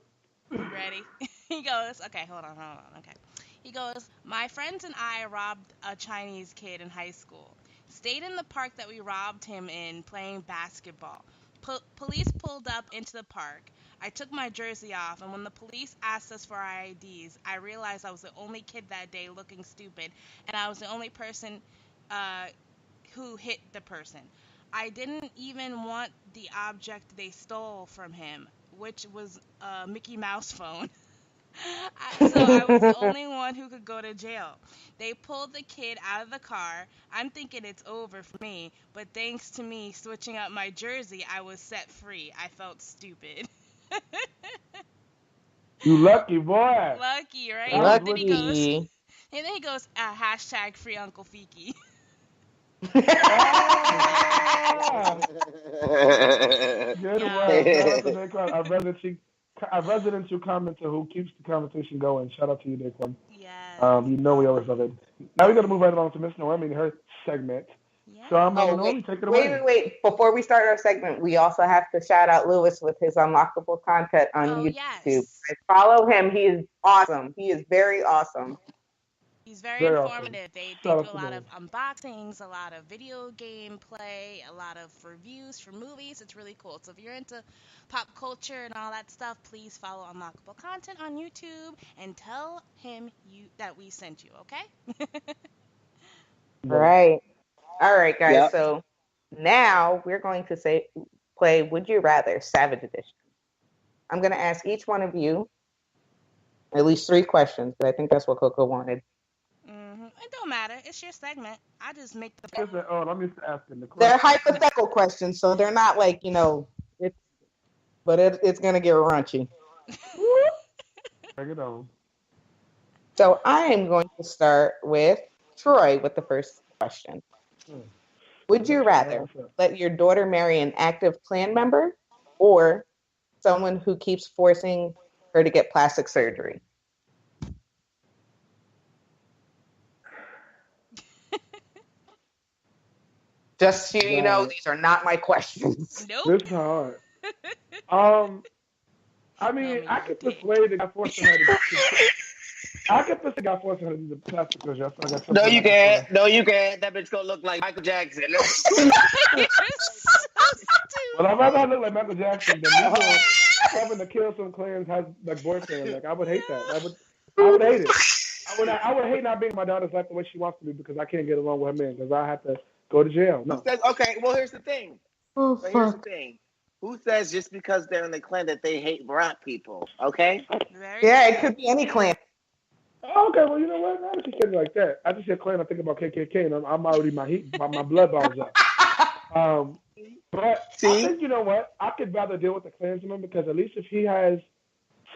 [SPEAKER 4] you ready? He goes, okay, hold on, okay. He goes, my friends and I robbed a Chinese kid in high school. Stayed in the park that we robbed him in playing basketball. Police pulled up into the park. I took my jersey off, and when the police asked us for our IDs, I realized I was the only kid that day looking stupid, and I was the only person uh, who hit the person. I didn't even want the object they stole from him, which was a Mickey Mouse phone. So I was the only one who could go to jail. They pulled the kid out of the car. I'm thinking it's over for me, but thanks to me switching up my jersey, I was set free. I felt stupid.
[SPEAKER 2] You lucky boy.
[SPEAKER 4] Lucky, right?
[SPEAKER 2] I was
[SPEAKER 4] And then
[SPEAKER 2] with
[SPEAKER 4] he
[SPEAKER 2] you.
[SPEAKER 4] goes,
[SPEAKER 5] Lucky.
[SPEAKER 4] and then he goes, hashtag free Uncle Fiki.
[SPEAKER 2] Ah, good
[SPEAKER 4] Yo,
[SPEAKER 2] work. Shout out to Daquan, our residential commenter who keeps the conversation going. Shout out to you, Daquan.
[SPEAKER 4] yes.
[SPEAKER 2] You know we always love it. Now we got to move right along to Miss Noemi and her segment.
[SPEAKER 4] Yeah.
[SPEAKER 2] So
[SPEAKER 5] Oh,
[SPEAKER 2] Noemi, take it
[SPEAKER 5] wait,
[SPEAKER 2] away.
[SPEAKER 5] wait. Before we start our segment, we also have to shout out Lewis with his unlockable content on
[SPEAKER 4] Oh,
[SPEAKER 5] YouTube.
[SPEAKER 4] yes.
[SPEAKER 5] Follow him. He is awesome. He is very awesome.
[SPEAKER 4] He's very
[SPEAKER 2] Very awesome.
[SPEAKER 4] informative. They
[SPEAKER 2] Shout
[SPEAKER 4] do
[SPEAKER 2] out
[SPEAKER 4] a
[SPEAKER 2] to
[SPEAKER 4] lot
[SPEAKER 2] Noemi.
[SPEAKER 4] of unboxings, a lot of video game play, a lot of reviews for movies. It's really cool. So if you're into pop culture and all that stuff, please follow Unlockable Content on YouTube and tell him that we sent you, okay?
[SPEAKER 5] Right. All right, guys.
[SPEAKER 3] Yep.
[SPEAKER 5] So now we're going to play Would You Rather Savage Edition. I'm going to ask each one of you at least 3 questions, but I think that's what Coco wanted.
[SPEAKER 4] It don't matter. It's your segment. I just make the.
[SPEAKER 2] I'm used to asking the
[SPEAKER 5] They're
[SPEAKER 2] question.
[SPEAKER 5] hypothetical questions, so they're not like, it's going to get raunchy.
[SPEAKER 2] Bring it on.
[SPEAKER 5] So I am going to start with Troy with the first question. Would you rather let your daughter marry an active Klan member or someone who keeps forcing her to get plastic surgery? Just so you know,
[SPEAKER 2] Right.
[SPEAKER 5] these are not my questions.
[SPEAKER 2] This
[SPEAKER 4] Nope.
[SPEAKER 2] is hard. I mean, I could persuade the guy forcing her to. I could persuade the guy forcing her to do the plastic surgery. I feel like at some
[SPEAKER 3] No,
[SPEAKER 2] point
[SPEAKER 3] you
[SPEAKER 2] I can
[SPEAKER 3] can't. No, you can't. That bitch gonna look like Michael Jackson.
[SPEAKER 4] You're so
[SPEAKER 2] Well, I'd
[SPEAKER 4] stupid.
[SPEAKER 2] rather look like Michael Jackson than me having to kill some Clarence has like boyfriend. Like I would hate that. I would hate it. I would hate not being my daughter's life the way she wants to be because I can't get along with her man because I have to go to jail.
[SPEAKER 3] Who
[SPEAKER 2] No.
[SPEAKER 3] says, okay, well, here's the thing.
[SPEAKER 5] Oh,
[SPEAKER 3] But here's the thing. Who says just because they're in the clan that they hate black people? Okay?
[SPEAKER 4] Very
[SPEAKER 5] Yeah,
[SPEAKER 4] good.
[SPEAKER 5] it could be any clan.
[SPEAKER 2] Oh, okay, well, you know what? I don't think like that. I just hear Clan, I think about KKK, and I'm already my blood balls up. But I
[SPEAKER 3] See?
[SPEAKER 2] think, you know what? I could rather deal with the Klansman because at least if he has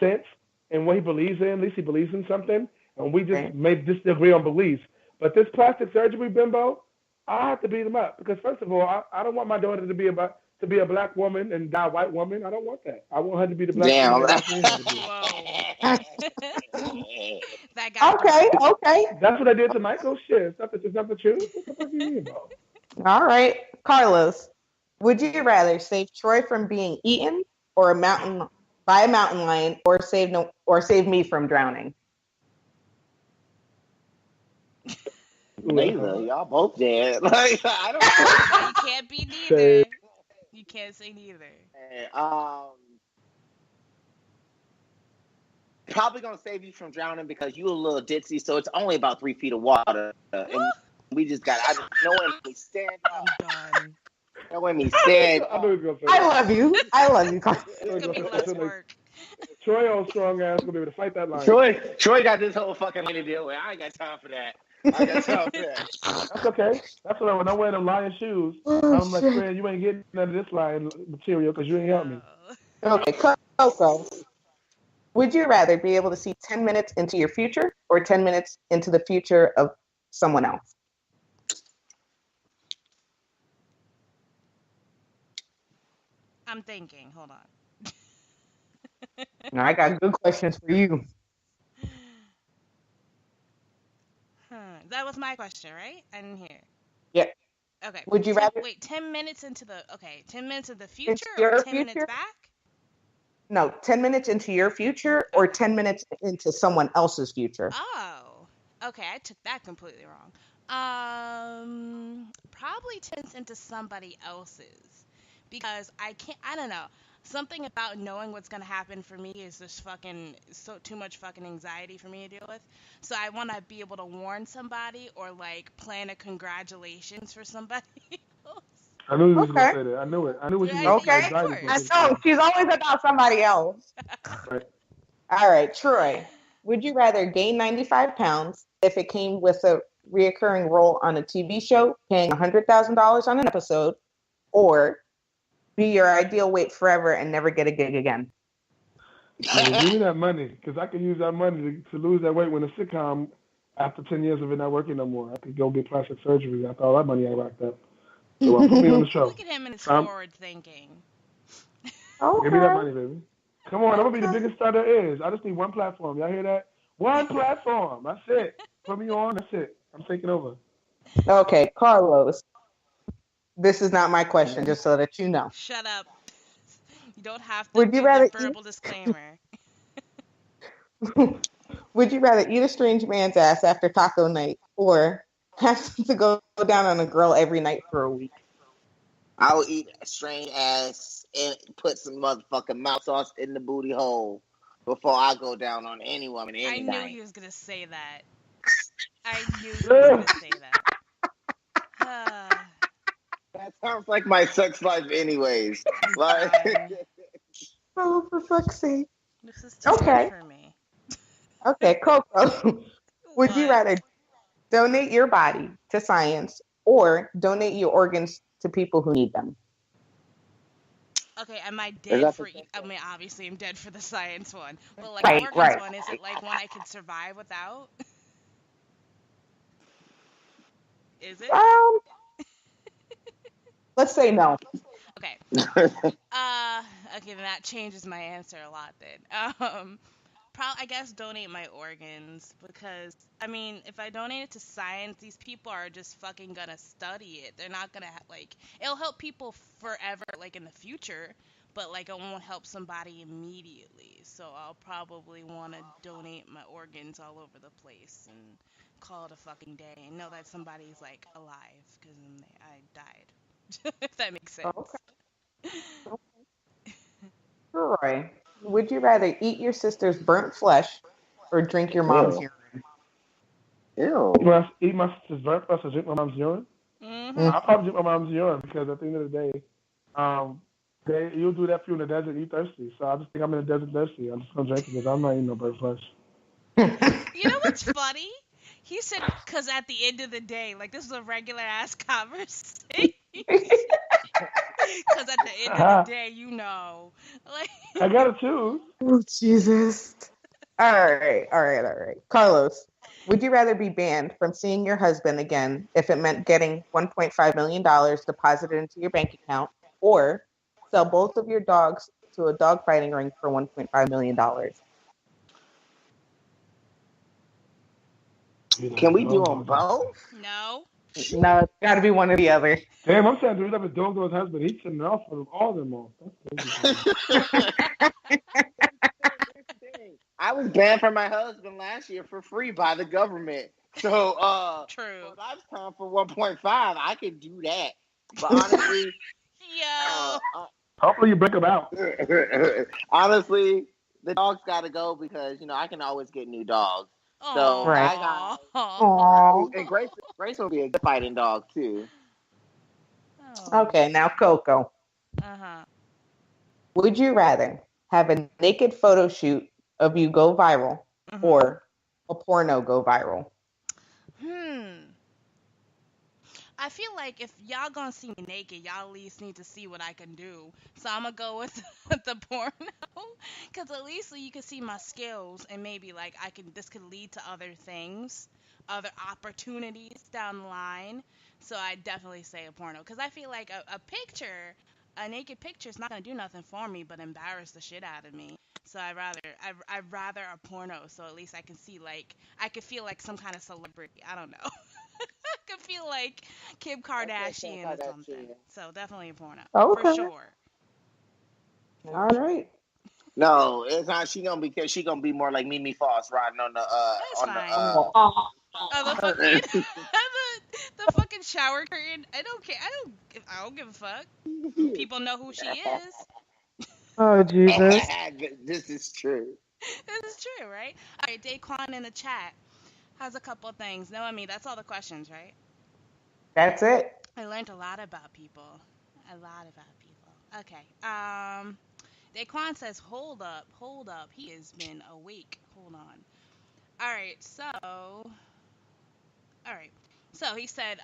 [SPEAKER 2] sense and what he believes in, at least he believes in something, and we just may disagree on beliefs. But this plastic surgery bimbo, I have to beat him up because first of all, I don't want my daughter to be a black woman and die a white woman. I don't want that. I want her to be the black
[SPEAKER 3] Damn.
[SPEAKER 2] woman that I had to be.
[SPEAKER 4] Whoa. That guy.
[SPEAKER 5] Okay.
[SPEAKER 2] That's what I did to Michael. Shit, it's not the truth. What the fuck do you mean about?
[SPEAKER 5] All right. Carlos, would you rather save Troy from being eaten or by a mountain lion or save me from drowning?
[SPEAKER 3] Neither. Y'all both dead. Like, I don't know.
[SPEAKER 4] You can't be neither. You can't say neither.
[SPEAKER 3] Probably gonna save you from drowning because you a little ditzy, so it's only about 3 feet of water. And we just got knowing me stand
[SPEAKER 4] I'm
[SPEAKER 3] up.
[SPEAKER 4] done.
[SPEAKER 3] Knowing me stand
[SPEAKER 2] I knew he was gonna say
[SPEAKER 5] I
[SPEAKER 2] that.
[SPEAKER 5] love you, Carlos.
[SPEAKER 4] It's gonna be less work.
[SPEAKER 2] Troy, old strong ass, gonna be able to fight that lion.
[SPEAKER 3] Troy got this whole fucking thing to deal with. I ain't got time for that.
[SPEAKER 2] That's okay. That's what when I wear the lion shoes, I'm like, friend, you ain't getting none of this lion material because you ain't helped me.
[SPEAKER 5] Okay, Coco. Would you rather be able to see 10 minutes into your future or 10 minutes into the future of someone else?
[SPEAKER 4] I'm thinking. Hold on.
[SPEAKER 5] Now, I got good questions for you.
[SPEAKER 4] That was my question, right? I didn't hear.
[SPEAKER 5] Yep.
[SPEAKER 4] Okay.
[SPEAKER 5] Would you rather?
[SPEAKER 4] Wait, 10 minutes into the 10 minutes of the future
[SPEAKER 5] your
[SPEAKER 4] or 10
[SPEAKER 5] future?
[SPEAKER 4] minutes back?
[SPEAKER 5] No, 10 minutes into your future or 10 minutes into someone else's future.
[SPEAKER 4] Oh. Okay, I took that completely wrong. Probably 10 minutes into somebody else's because I don't know. Something about knowing what's gonna happen for me is just too much fucking anxiety for me to deal with. So I want to be able to warn somebody or like plan a congratulations for somebody else.
[SPEAKER 2] I knew you was gonna say that. I knew it. I knew what you were
[SPEAKER 5] Okay.
[SPEAKER 2] going to
[SPEAKER 5] I know she's always about somebody else.
[SPEAKER 2] Right.
[SPEAKER 5] All right, Troy. Would you rather gain 95 pounds if it came with a reoccurring role on a TV show, paying $100,000 on an episode, or be your ideal weight forever and never get a gig again?
[SPEAKER 2] Give me that money because I can use that money to lose that weight when the sitcom, after 10 years of it not working no more, I could go get plastic surgery after all that money I racked up. So put me on the show.
[SPEAKER 4] Look at him and his forward thinking.
[SPEAKER 5] Okay.
[SPEAKER 2] Give me that money, baby. Come on, I'm going to be the biggest star there is. I just need one platform. Y'all hear that? One platform. That's it. Put me on. That's it. I'm taking over.
[SPEAKER 5] Okay, Carlos. This is not my question, just so that you know.
[SPEAKER 4] Shut up. You don't have to
[SPEAKER 5] Would you
[SPEAKER 4] do
[SPEAKER 5] rather
[SPEAKER 4] the verbal disclaimer.
[SPEAKER 5] Would you rather eat a strange man's ass after taco night or have to go down on a girl every night for a week?
[SPEAKER 3] I'll eat a strange ass and put some motherfucking mouth sauce in the booty hole before I go down on any woman any night.
[SPEAKER 4] I knew he was going to say that. I knew he was going to say that.
[SPEAKER 3] That sounds like my sex life anyways. Like,
[SPEAKER 5] Oh, for fuck's sake.
[SPEAKER 4] this is too much for me.
[SPEAKER 5] Okay, Coco. Would you rather donate your body to science or donate your organs to people who need them?
[SPEAKER 4] Okay, am I dead for... I mean, obviously I'm dead for the science one. But like
[SPEAKER 5] Right,
[SPEAKER 4] organs
[SPEAKER 5] right.
[SPEAKER 4] one, is it like one I could survive without? Is it?
[SPEAKER 5] Let's say no.
[SPEAKER 4] Okay. Okay, then that changes my answer a lot then. I guess donate my organs because I mean, if I donate it to science, these people are just fucking gonna study it. They're not gonna it'll help people forever, like in the future, but like it won't help somebody immediately. So I'll probably want to donate my organs all over the place and call it a fucking day and know that somebody's like alive because I died. If that makes sense.
[SPEAKER 5] Okay. Roy, would you rather eat your sister's burnt flesh or drink your mom's
[SPEAKER 3] Ew.
[SPEAKER 5] urine?
[SPEAKER 3] Ew.
[SPEAKER 2] Eat my sister's burnt flesh or drink my mom's urine?
[SPEAKER 4] Mm-hmm.
[SPEAKER 2] I'll probably drink my mom's urine because at the end of the day, you'll do that for you in the desert. You thirsty, so I just think I'm in the desert thirsty. I'm just gonna drink it because I'm not eating no burnt flesh.
[SPEAKER 4] You know what's funny? He said, because at the end of the day, like this is a regular ass conversation. Because at the end of the day, you know. Like,
[SPEAKER 2] I gotta choose.
[SPEAKER 5] Oh, Jesus. All right. Carlos, would you rather be banned from seeing your husband again if it meant getting $1.5 million deposited into your bank account, or sell both of your dogs to a dog fighting ring for $1.5 million?
[SPEAKER 3] Can we do them both?
[SPEAKER 4] no.
[SPEAKER 5] No, it's got to be one or the other.
[SPEAKER 2] Damn, I'm saying dude up his dog to his husband. He's sitting off for all of them all.
[SPEAKER 3] I was banned from my husband last year for free by the government. So
[SPEAKER 4] True.
[SPEAKER 3] for lifetime for 1.5, I could do that. But honestly,
[SPEAKER 4] Yo.
[SPEAKER 2] Hopefully you break them out.
[SPEAKER 3] honestly, the dog's got to go because I can always get new dogs. So
[SPEAKER 5] Right.
[SPEAKER 3] I got.
[SPEAKER 5] Aww.
[SPEAKER 3] And Grace will be a good fighting dog too.
[SPEAKER 5] Okay, now Coco.
[SPEAKER 4] Uh-huh.
[SPEAKER 5] Would you rather have a naked photo shoot of you go viral or a porno go viral?
[SPEAKER 4] I feel like if y'all gonna see me naked, y'all at least need to see what I can do. So I'm gonna go with the porno, because at least you can see my skills and maybe like this could lead to other things, other opportunities down the line. So I definitely say a porno, because I feel like a naked picture is not gonna do nothing for me but embarrass the shit out of me. So I'd rather a porno, so at least I can see I could feel like some kind of celebrity. I don't know. I could feel like Kim Kardashian or something. So definitely a porno.
[SPEAKER 5] Okay.
[SPEAKER 4] For sure.
[SPEAKER 5] All right.
[SPEAKER 3] No, it's not. She gonna be more like Mimi Foss riding on the
[SPEAKER 4] That's fine. The fucking shower curtain. I don't care. I don't give a fuck. People know who she is.
[SPEAKER 5] Oh, Jesus.
[SPEAKER 3] This is true.
[SPEAKER 4] This is true, right? All right, Daquan in the chat has a couple of things. No, I mean, that's all the questions, right?
[SPEAKER 5] That's it.
[SPEAKER 4] I learned a lot about people. Okay. Daquan says, hold up. He has been awake. Hold on. All right, so he said,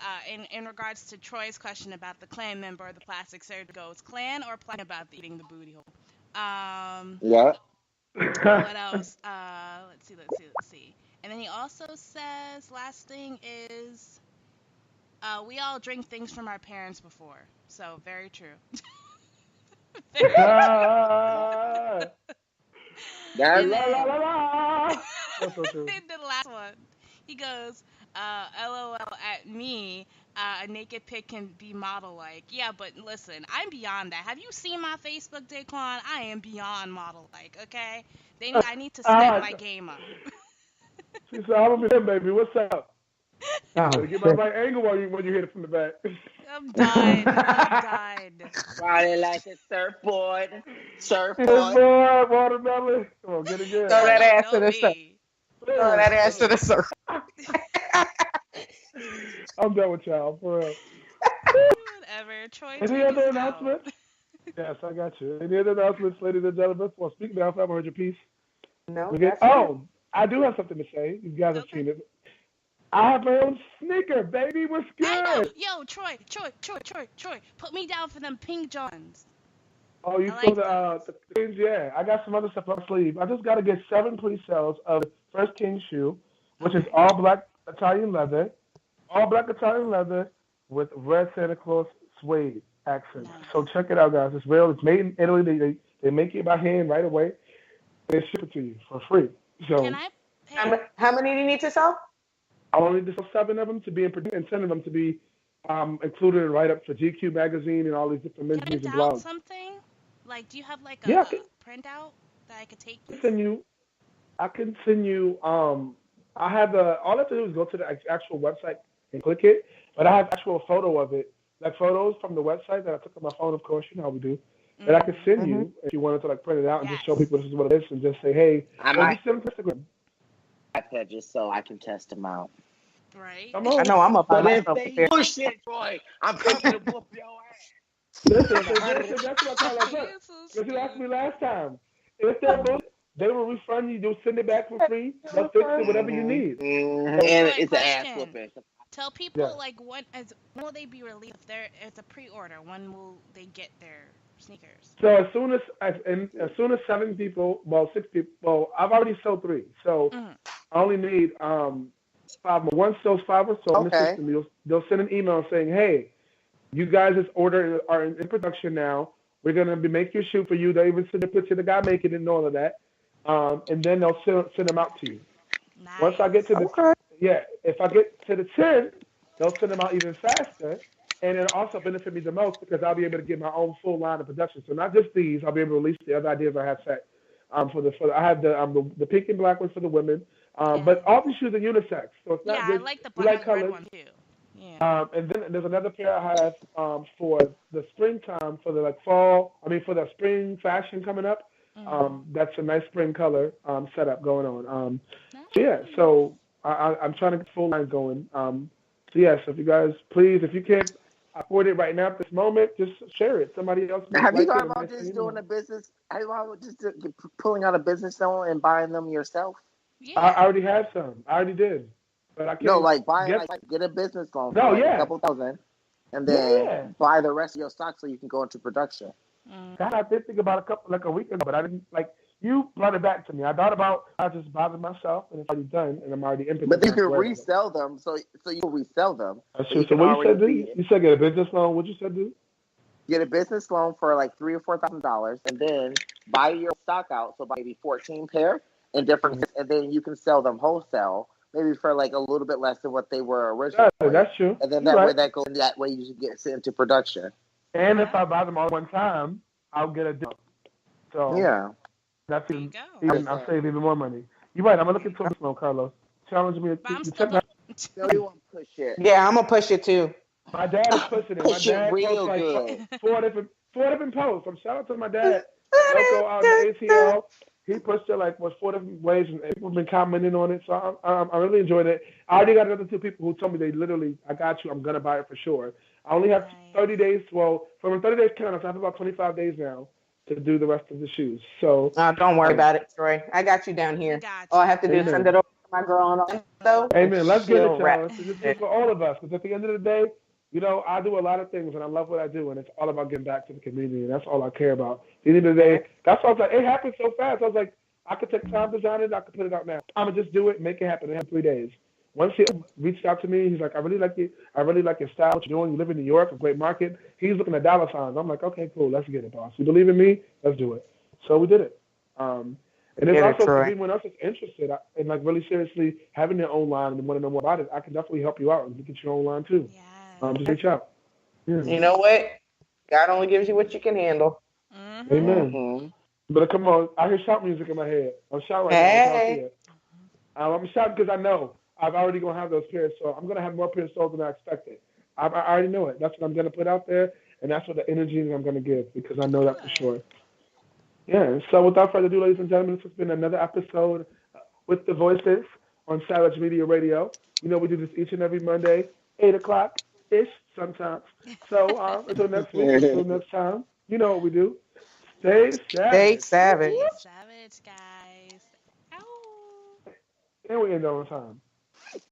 [SPEAKER 4] in regards to Troy's question about the clan member of the plastic surgery, goes clan or plan about eating the booty hole?
[SPEAKER 3] Yeah.
[SPEAKER 4] What else? Let's see. And then he also says, last thing is, we all drink things from our parents before. So, very true.
[SPEAKER 3] That's
[SPEAKER 2] so true.
[SPEAKER 4] The last one, he goes, LOL at me, a naked pic can be model-like. Yeah, but listen, I'm beyond that. Have you seen my Facebook, Daquan? I am beyond model-like, okay? I need to step my game up.
[SPEAKER 2] She said, I'm gonna be there, baby. What's up?
[SPEAKER 5] Oh,
[SPEAKER 2] Get my right angle when you hit it from the back.
[SPEAKER 4] I'm done.
[SPEAKER 3] Riding like a surfboard.
[SPEAKER 2] Surfboard, watermelon. Come on, get it good.
[SPEAKER 5] Throw that ass to the surf. Throw that ass to the surf.
[SPEAKER 2] I'm done with y'all, for real.
[SPEAKER 4] Whatever. Troy,
[SPEAKER 2] Any other announcements? Yes, I got you. Any other announcements, ladies and gentlemen? Well, speak now if I haven't heard your piece.
[SPEAKER 5] No.
[SPEAKER 2] I do have something to say. You guys have seen it. I have my own sneaker, baby. What's good?
[SPEAKER 4] I know. Yo, Troy. Put me down for them pink Johns.
[SPEAKER 2] Oh, you saw the things? Yeah. I got some other stuff on my sleeve. I just got to get 7 pre-sales of the First King shoe, which is all black Italian leather. All black Italian leather with red Santa Claus suede accents. Nice. So check it out, guys. It's real. It's made in Italy. They make it by hand right away. They ship it to you for free. So
[SPEAKER 4] Can I pay?
[SPEAKER 5] How many do you need to sell?
[SPEAKER 2] I only need to sell 7 of them to be in production and 10 of them to be included in write-ups for GQ magazine and all these different
[SPEAKER 4] Can I
[SPEAKER 2] menus and
[SPEAKER 4] print out
[SPEAKER 2] blogs.
[SPEAKER 4] something? Like, do you have like
[SPEAKER 2] Yeah,
[SPEAKER 4] a printout that I could take, please?
[SPEAKER 2] I can send you. I have all I have to do is go to the actual website and click it. But I have actual photo of it, like photos from the website that I took on my phone. Of course, you know how we do. That I can send you if you wanted to like print it out and just show
[SPEAKER 4] Yes.
[SPEAKER 2] people this is what it is, and just say, hey,
[SPEAKER 3] I
[SPEAKER 2] or
[SPEAKER 3] might
[SPEAKER 2] just send them to Instagram.
[SPEAKER 3] iPad just so I can test them out.
[SPEAKER 4] Right?
[SPEAKER 2] Come
[SPEAKER 5] I
[SPEAKER 2] on.
[SPEAKER 5] know I'm gonna put
[SPEAKER 3] But if
[SPEAKER 5] myself
[SPEAKER 3] they
[SPEAKER 5] prepared.
[SPEAKER 3] bullshit, boy, I'm coming to whoop your ass.
[SPEAKER 2] Listen, if they bullshit, that's what I call it.
[SPEAKER 4] You're so
[SPEAKER 2] Because you asked me
[SPEAKER 4] stupid.
[SPEAKER 2] last time. If they're bullshit, they will refund you. You'll send it back for free. They'll fix it, whatever you need.
[SPEAKER 3] And
[SPEAKER 4] Troy,
[SPEAKER 3] it's an ass
[SPEAKER 4] question.
[SPEAKER 3] whooping.
[SPEAKER 4] Tell people
[SPEAKER 2] Yeah.
[SPEAKER 4] like when will they be released? If it's a pre-order, when will they get their sneakers?
[SPEAKER 2] So as soon as 7 people, well 6 people, well I've already sold 3. So I only need 5 more. Once those 5 are sold in the
[SPEAKER 3] Okay.
[SPEAKER 2] system, they'll send an email saying, hey, you guys' order are in production now. We're gonna be make your shoe for you. They even send a picture of the guy making it and all of that. And then they'll send them out to you.
[SPEAKER 4] Nice.
[SPEAKER 2] Once I get to if I get to the 10, they'll send them out even faster. And it'll also benefit me the most because I'll be able to get my own full line of production. So not just these, I'll be able to release the other ideas I have set. I have the pink and black ones for the women. But all these shoes are unisex. So it's not
[SPEAKER 4] yeah,
[SPEAKER 2] just
[SPEAKER 4] I like the
[SPEAKER 2] you
[SPEAKER 4] black
[SPEAKER 2] like
[SPEAKER 4] red
[SPEAKER 2] colors.
[SPEAKER 4] one too. Yeah.
[SPEAKER 2] And then there's another pair I have for the springtime, for the spring fashion coming up. That's a nice spring color setup going on. So I'm trying to get full line going. So if you guys, please, if you can't afford it right now at this moment, just share it. Somebody else might
[SPEAKER 3] Have you
[SPEAKER 2] like
[SPEAKER 3] thought
[SPEAKER 2] it.
[SPEAKER 3] about just doing a business? Have you thought about just pulling out a business loan and buying them yourself?
[SPEAKER 4] Yeah.
[SPEAKER 2] I already have some. I already did. But I can't.
[SPEAKER 3] No, like get a business loan for a couple thousand, and then buy the rest of your stock so you can go into production.
[SPEAKER 2] God, I did think about a week ago, but I didn't like. You brought it back to me. I thought about I just buy them myself, and it's already done, and I'm already in production.
[SPEAKER 3] But you can resell them, so you can resell them.
[SPEAKER 2] That's true. So what you said, dude? You said get a business loan. What you said, dude?
[SPEAKER 3] Get a business loan for like $3,000 or $4,000, and then buy your stock out. So buy maybe 14 pair and different, and then you can sell them wholesale, maybe for like a little bit less than what they were originally.
[SPEAKER 2] That's true.
[SPEAKER 3] And then that way you should get into production.
[SPEAKER 2] And if I buy them all at one time, I'll get a deal. So
[SPEAKER 3] yeah,
[SPEAKER 2] that's I'll save even more money. You're right. I'm gonna look into this loan, Carlos. Challenge me.
[SPEAKER 3] You want to push it?
[SPEAKER 5] Yeah, I'm gonna push it too.
[SPEAKER 2] My dad is pushing it.
[SPEAKER 3] Push
[SPEAKER 2] my dad
[SPEAKER 3] it real
[SPEAKER 2] posts
[SPEAKER 3] good.
[SPEAKER 2] like four different posts. Shout out to my dad. Loco out in the ATL. He pushed it like 4 different ways, and people have been commenting on it. So I really enjoyed it. I already got another 2 people who told me I got you. I'm gonna buy it for sure. I only have 30 days. Well, from a 30 days count, I have about 25 days now to do the rest of the shoes. So
[SPEAKER 5] don't worry about it, Troy. I got you down here. All I have to do is send it over to my girl on though.
[SPEAKER 2] Amen. Let's get it, y'all. This is for all of us. Because at the end of the day, I do a lot of things and I love what I do, and it's all about getting back to the community, and that's all I care about. At the end of the day, that's why I was like, it happened so fast. I was like, I could take time to design it, I could put it out now. I'm gonna just do it, make it happen in 3 days. Once he reached out to me, he's like, I really like your style, what you're doing. You live in New York, a great market. He's looking at dollar signs. I'm like, okay, cool, let's get it, boss. You believe in me? Let's do it. So we did it. And there's also for anyone else that's interested in like really seriously having their own line and want to know more about it, I can definitely help you out and get your own line too.
[SPEAKER 4] Yeah.
[SPEAKER 2] Just reach out. Yeah.
[SPEAKER 5] You know what? God only gives you what you can handle.
[SPEAKER 2] Amen. But come on, I hear shout music in my head. I'm shouting right now. I'm shouting because I know I'm already going to have those pairs sold. I'm going to have more pairs sold than I expected. I already know it. That's what I'm going to put out there, and that's what the energy I'm going to give because I know that for sure. Yeah, so without further ado, ladies and gentlemen, this has been another episode with The Voices on Savage Media Radio. We do this each and every Monday, 8 o'clock-ish sometimes. So until next week, until next time, you know what we do. Stay savage.
[SPEAKER 5] Stay savage.
[SPEAKER 4] Savage, guys. Ow.
[SPEAKER 2] And we end on time.